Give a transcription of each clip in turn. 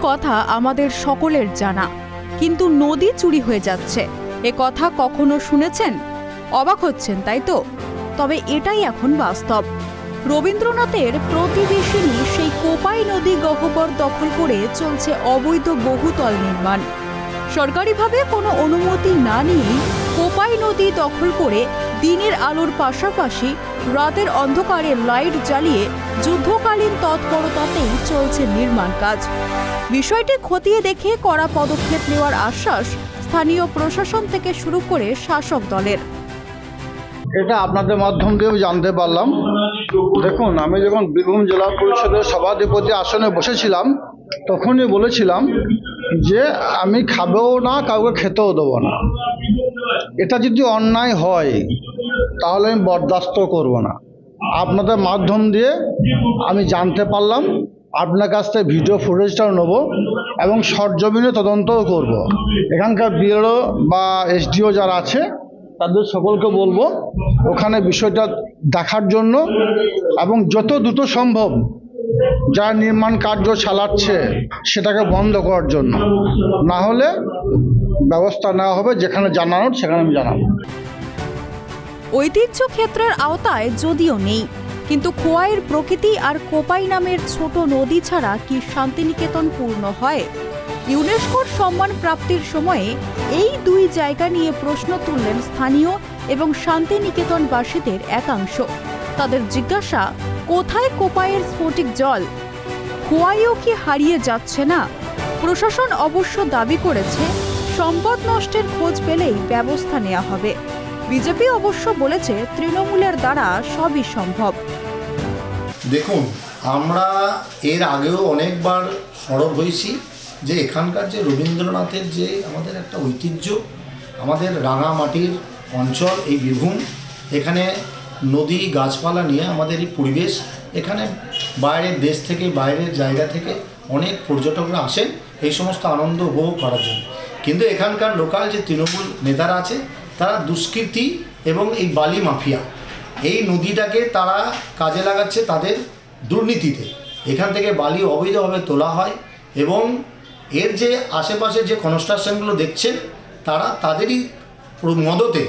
কথা আমাদের সকলের জানা, কিন্তু নদী চুরি হয়ে যাচ্ছে এ কথা কখনো শুনেছেন? অবাক হচ্ছেন তাই তো? তবে এটাই এখন বাস্তব। রবীন্দ্রনাথের প্রতিবেশিনী সেই কোপাই নদী গহ্বর দখল করে চলছে অবৈধ বহুতল নির্মাণ। সরকারিভাবে কোনো অনুমতি না নিয়েই কোপাই নদী দখল করে দিনের আলোর পাশাপাশি রাতের অন্ধকারে লাইট জ্বালিয়ে যুদ্ধকালীন তৎপরতাতেই চলছে নির্মাণ কাজ। বিষয়টি খতিয়ে দেখে কড়া পদক্ষেপ নেওয়ার আশ্বাস স্থানীয় প্রশাসন থেকে শুরু করে শাসক দলের। এটা আপনাদের মাধ্যম দিয়েও জানতে পারলাম। দেখুন, আমি যখন বীরভূম জেলা পরিষদের সভাধিপতি আসনে বসেছিলাম তখনই বলেছিলাম যে আমি খাবেও না, কাউকে খেতেও দেবো না। এটা যদি অন্যায় হয় তাহলে আমি বরদাস্ত করব না। আপনাদের মাধ্যম দিয়ে আমি জানতে পারলাম, আপনার কাছ থেকে ভিডিও ফুটেজটাও নেব এবং সরজমিনে তদন্তও করব। এখানকার বিএলও বা এসডিও যারা আছে তাদের সকলকে বলবো ওখানে বিষয়টা দেখার জন্য এবং যত দ্রুত সম্ভব যারা নির্মাণ কার্য চালাচ্ছে সেটাকে বন্ধ করার জন্য। না হলে ব্যবস্থা নেওয়া হবে, যেখানে জানানোর সেখানে আমি জানাবো। ঐতিহ্য ক্ষেত্রের আওতায় যদিও নেই, কিন্তু খোয়াইয়ের প্রকৃতি আর কোপাই নামের ছোট নদী ছাড়া কি শান্তিনিকেতন পূর্ণ হয়? ইউনেস্কোর সম্মান প্রাপ্তির সময়ে এই দুই জায়গা নিয়ে প্রশ্ন তুললেন স্থানীয় এবং শান্তিনিকেতনবাসীদের একাংশ। তাদের জিজ্ঞাসা, কোথায় কোপাইয়ের স্ফটিক জল? খোয়াইও কি হারিয়ে যাচ্ছে না? প্রশাসন অবশ্য দাবি করেছে সম্পদ নষ্টের খোঁজ পেলেই ব্যবস্থা নেওয়া হবে। বিজেপি অবশ্য বলেছে তৃণমূলের দ্বারা সবই সম্ভব। দেখুন, আমরা এর আগেও অনেকবার সরব হয়েছি যে এখানকার যে রবীন্দ্রনাথের যে আমাদের একটা ঐতিহ্য, আমাদের রাঙামাটির অঞ্চল এই বীরভূম, এখানে নদী গাছপালা নিয়ে আমাদের এই পরিবেশ, এখানে বাইরের দেশ থেকে বাইরের জায়গা থেকে অনেক পর্যটকরা আসেন এই সমস্ত আনন্দ উপভোগ করার জন্য। কিন্তু এখানকার লোকাল যে তৃণমূল নেতারা আছে তারা দুষ্কৃতি এবং এই বালি মাফিয়া, এই নদীটাকে তারা কাজে লাগাচ্ছে তাদের দুর্নীতিতে। এখান থেকে বালি অবৈধভাবে তোলা হয় এবং এর যে আশেপাশে যে কনস্ট্রাকশনগুলো দেখছেন তারা তাদেরই মদতে,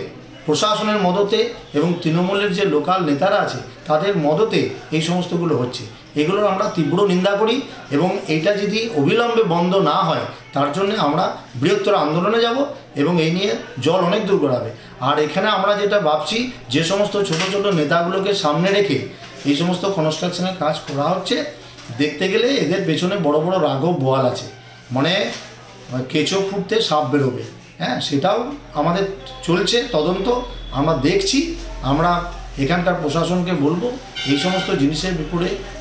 প্রশাসনের মদতে এবং তৃণমূলের যে লোকাল নেতারা আছে তাদের মদতে এই সমস্তগুলো হচ্ছে। এগুলোর আমরা তীব্র নিন্দা করি এবং এইটা যদি অবিলম্বে বন্ধ না হয় তার জন্য আমরা বৃহত্তর আন্দোলনে যাব এবং এই নিয়ে জল অনেক দূর গড়াবে। আর এখানে আমরা যেটা ভাবছি, যে সমস্ত ছোট ছোট নেতাগুলোকে সামনে রেখে এই সমস্ত কনস্ট্রাকশনের কাজ করা হচ্ছে, দেখতে গেলে এদের পেছনে বড় বড় রাঘব বোয়াল আছে, মানে কেঁচো ফুটতে সাপ বেরোবে। হ্যাঁ, সেটাও আমাদের চলছে তদন্ত, আমরা দেখছি। আমরা এখানকার প্রশাসনকে বলবো এই সমস্ত জিনিসের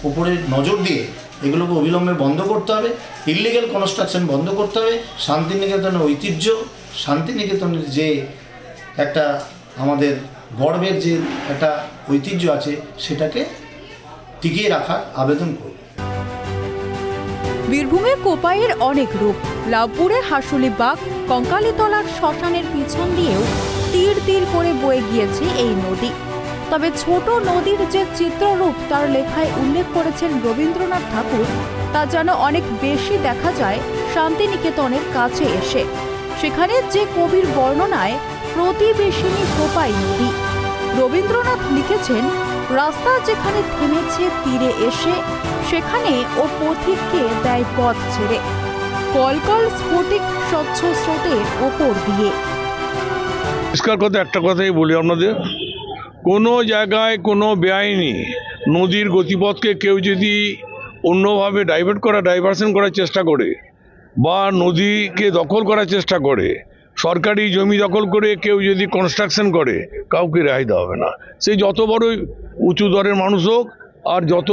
উপরে নজর দিয়ে এগুলোকে অবিলম্বে বন্ধ করতে হবে, ইললিগ্যাল কনস্ট্রাকশন বন্ধ করতে হবে। শান্তিনিকেতনের ঐতিহ্য, শান্তিনিকেতনের যে একটা আমাদের গর্বের যে একটা ঐতিহ্য আছে সেটাকে টিকিয়ে রাখার আবেদন করব। বীরভূমে কোপাইয়ের অনেক রূপ। লাভপুরে হাসুলি বাগ, কঙ্কালীতলার শ্মশানের পিছন দিয়েও তীর তীর করে বয়ে গিয়েছে এই নদী। তবে ছোট নদীর যে চিত্ররূপ তার লেখায় উল্লেখ করেছেন রবীন্দ্রনাথ ঠাকুর, তা যেন অনেক বেশি দেখা যায় শান্তিনিকেতনের কাছে এসে। সেখানে যে কবির বর্ণনায় প্রতিবেশিনী কোপাই নদী, রবীন্দ্রনাথ লিখেছেন, রাস্তা যেখানে থেমেছে তীরে এসে, সেখানে ও পথিককে দেয় পথ ছেড়ে, কলকল স্ফটিক স্বচ্ছ স্রোতের ওপর দিয়ে। পরিষ্কার কথা একটা কথাই বলি আপনাদের, কোনো জায়গায় কোনো বেআইনি নদীর গতিপথকে কেউ যদি অন্যভাবে ডাইভারশন করার চেষ্টা করে বা নদীকে দখল করার চেষ্টা করে, সরকারি জমি দখল করে কেউ যদি কনস্ট্রাকশন করে, কাউকে রেহাই দেওয়া হবে না। সে যত বড়ই উঁচু দরের মানুষ হোক আর যত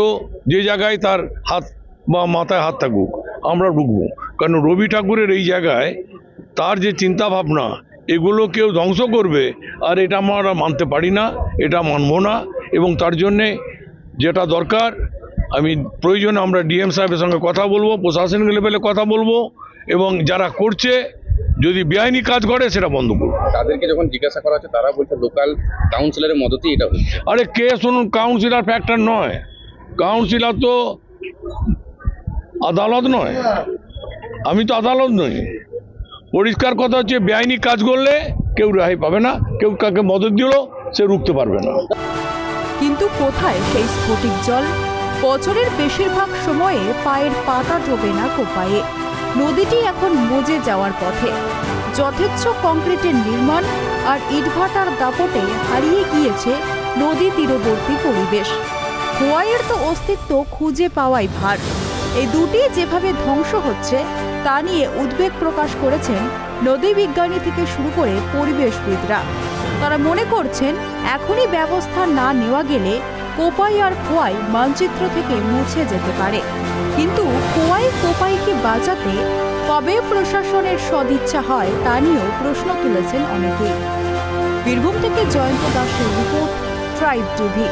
যে জায়গায় তার হাত বা মাথায় হাত থাকুক, আমরা ঢুকবো। কারণ রবি ঠাকুরের এই জায়গায় তার যে চিন্তা ভাবনা, এগুলো কেউ ধ্বংস করবে আর এটা আমরা মানতে পারি না, এটা মানব না। এবং তার জন্যে যেটা দরকার, আমি প্রয়োজনে আমরা ডিএম সাহেবের সঙ্গে কথা বলবো, প্রশাসনিক লেভেলে কথা বলবো এবং যারা করছে যদি বেআইনি কাজ করে সেটা বন্ধ করবো। তাদেরকে যখন জিজ্ঞাসা করা হচ্ছে তারা বলছে লোকাল কাউন্সিলরের মদতেই এটা হচ্ছে। আরে কে শুনুন, কাউন্সিলর ফ্যাক্টর নয়, কাউন্সিলর তো আদালত নয়, আমি তো আদালত নই। পরিষ্কার কথা হচ্ছে, বেআইনি কাজ করলে কেউ রেহাই পাবে না, কেউ কাকে মদত দিলেও সে রুখতে পারবে না। কিন্তু কোথায় সেই স্ফটিক জল? বছরের বেশিরভাগ সময়ে পায়ের পাতা ডোবে না কোপায়ে। নদীটি এখন মজে যাওয়ার পথে। যথেচ্ছ কংক্রিটের নির্মাণ আর ইটভাটার দাপটে হারিয়ে গিয়েছে নদী তীরবর্তী পরিবেশ। খোয়াইয়ের তো অস্তিত্ব খুঁজে পাওয়াই ভার। এই দুটি যেভাবে ধ্বংস হচ্ছে তা নিয়ে উদ্বেগ প্রকাশ করেছেন নদী বিজ্ঞানী থেকে শুরু করে পরিবেশবিদরা। তারা মনে করছেন এখনই ব্যবস্থা না নেওয়া গেলে কোপাই আর খোয়াই মানচিত্র থেকে মুছে যেতে পারে। কিন্তু কোপাইকে বাঁচাতে কবে প্রশাসনের সদিচ্ছা হয় তা নিয়েও প্রশ্ন তুলেছেন অনেকেই। বীরভূম থেকে জয়ন্ত দাসের রিপোর্ট, ট্রাইব টিভি।